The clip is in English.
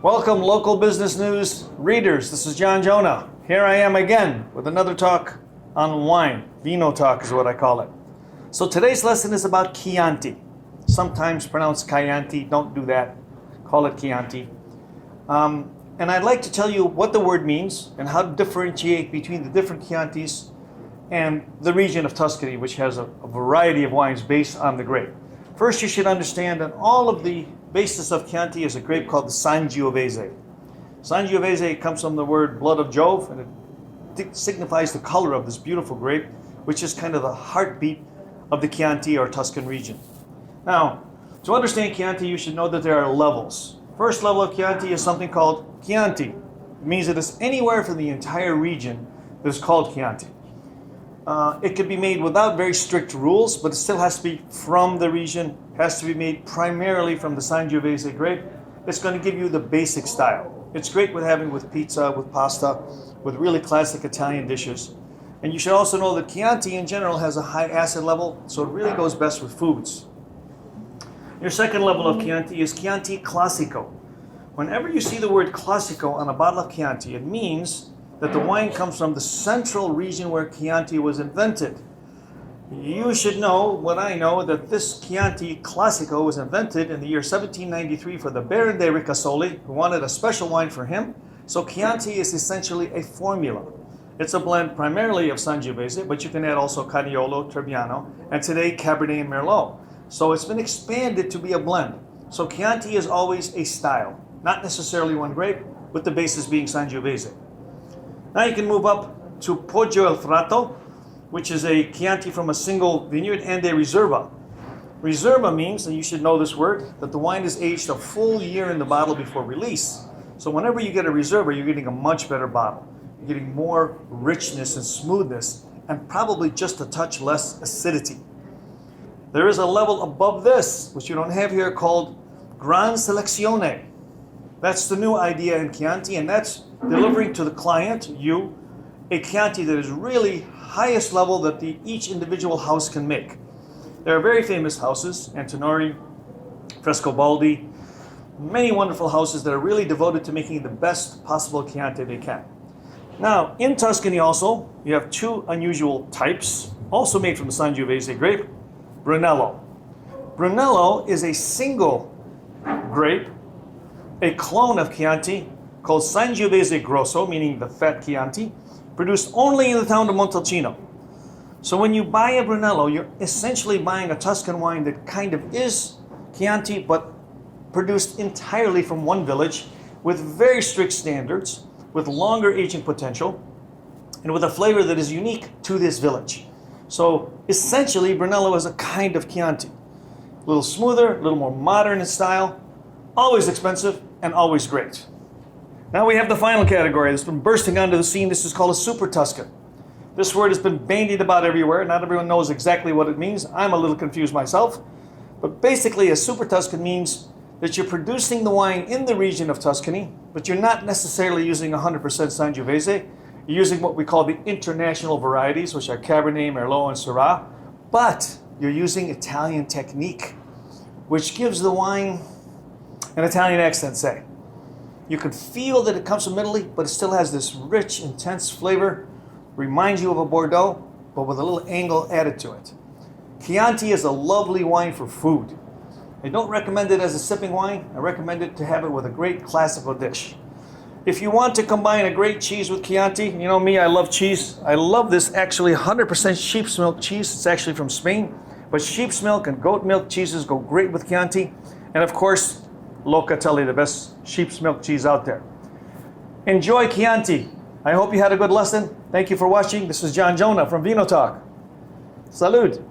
Welcome, local business news readers. This is John Jonah. Here I am again with another talk on wine. Vino talk is what I call it. So today's lesson is about Chianti. Sometimes pronounced Chianti. Don't do that. Call it Chianti. And I'd like to tell you what the word means and how to differentiate between the different Chiantis and the region of Tuscany, which has a variety of wines based on the grape. First, you should understand that all of the basis of Chianti is a grape called the Sangiovese. Sangiovese comes from the word blood of Jove, and it signifies the color of this beautiful grape, which is kind of the heartbeat of the Chianti or Tuscan region. Now, to understand Chianti, you should know that there are levels. First level of Chianti is something called Chianti. It means it is anywhere from the entire region that is called Chianti. It can be made without very strict rules, but it still has to be from the region, has to be made primarily from the Sangiovese grape. It's going to give you the basic style. It's great with having with pizza, with pasta, with really classic Italian dishes. And you should also know that Chianti in general has a high acid level, so it really goes best with foods. Your second level of Chianti is Chianti Classico. Whenever you see the word Classico on a bottle of Chianti, it means that the wine comes from the central region where Chianti was invented. You should know, what I know, that this Chianti Classico was invented in the year 1793 for the Baron de Ricasoli, who wanted a special wine for him. So Chianti is essentially a formula. It's a blend primarily of Sangiovese, but you can add also Carignano, Trebbiano, and today Cabernet and Merlot. So it's been expanded to be a blend. So Chianti is always a style, not necessarily one grape, with the basis being Sangiovese. Now you can move up to Poggio al Frato, which is a Chianti from a single vineyard, and a Riserva. Riserva means, and you should know this word, that the wine is aged a full year in the bottle before release. So whenever you get a Riserva, you're getting a much better bottle. You're getting more richness and smoothness, and probably just a touch less acidity. There is a level above this, which you don't have here, called Gran Selezione. That's the new idea in Chianti, and that's delivering to the client, you, a Chianti that is really highest level that each individual house can make. There are very famous houses, Antinori, Frescobaldi, many wonderful houses that are really devoted to making the best possible Chianti they can. Now, in Tuscany also, you have two unusual types, also made from the Sangiovese grape, Brunello. Brunello is a single grape, a clone of Chianti, called Sangiovese Grosso, meaning the fat Chianti, produced only in the town of Montalcino. So when you buy a Brunello, you're essentially buying a Tuscan wine that kind of is Chianti, but produced entirely from one village, with very strict standards, with longer aging potential, and with a flavor that is unique to this village. So essentially, Brunello is a kind of Chianti. A little smoother, a little more modern in style, always expensive, and always great. Now we have the final category that's been bursting onto the scene. This is called a Super Tuscan. This word has been bandied about everywhere. Not everyone knows exactly what it means. I'm a little confused myself. But basically, a Super Tuscan means that you're producing the wine in the region of Tuscany, but you're not necessarily using 100% Sangiovese. You're using what we call the international varieties, which are Cabernet, Merlot, and Syrah. But you're using Italian technique, which gives the wine an Italian accent, say. You can feel that it comes from Italy, but it still has this rich, intense flavor. Reminds you of a Bordeaux, but with a little angle added to it. Chianti is a lovely wine for food. I don't recommend it as a sipping wine. I recommend it to have it with a great classical dish. If you want to combine a great cheese with Chianti, you know me, I love cheese. I love this actually 100% sheep's milk cheese. It's actually from Spain. But sheep's milk and goat milk cheeses go great with Chianti. And of course, Locatelli, the best sheep's milk cheese out there. Enjoy Chianti. I hope you had a good lesson. Thank you for watching. This is John Jonah from Vino Talk. Salud.